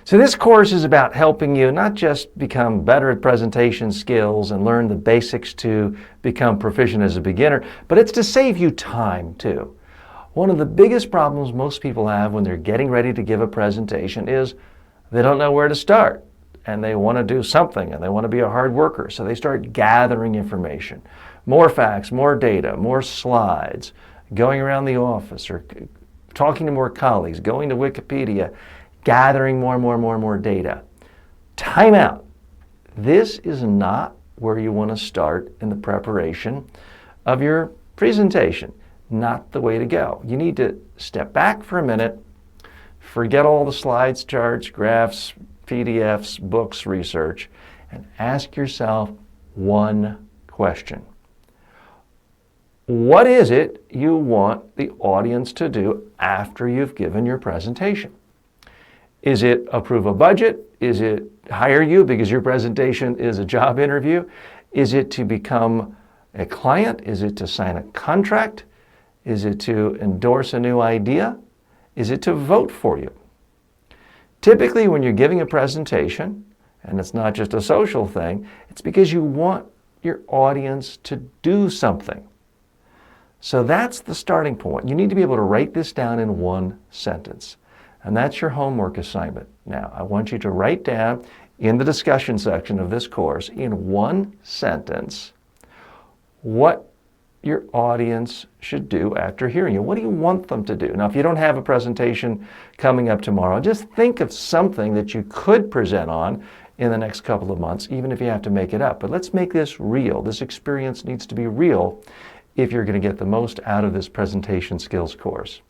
So this course is about helping you not just become better at presentation skills and learn the basics to become proficient as a beginner, but it's to save you time too. One of the biggest problems most people have when they're getting ready to give a presentation is they don't know where to start, and they want to do something, and they want to be a hard worker, so they start gathering information. More facts, more data, more slides, going around the office or talking to more colleagues, going to Wikipedia, gathering more data. Time out. This is not where you want to start in the preparation of your presentation. Not the way to go. You need to step back for a minute, forget all the slides, charts, graphs, PDFs, books, research, and ask yourself one question. What is it you want the audience to do after you've given your presentation? Is it approve a budget? Is it hire you because your presentation is a job interview? Is it to become a client? Is it to sign a contract? Is it to endorse a new idea? Is it to vote for you? Typically, when you're giving a presentation, and it's not just a social thing, it's because you want your audience to do something. So that's the starting point. You need to be able to write this down in one sentence. And that's your homework assignment. Now, I want you to write down in the discussion section of this course, in one sentence, what your audience should do after hearing you. What do you want them to do? Now, if you don't have a presentation coming up tomorrow, just think of something that you could present on in the next couple of months, even if you have to make it up. But let's make this real. This experience needs to be real if you're going to get the most out of this presentation skills course.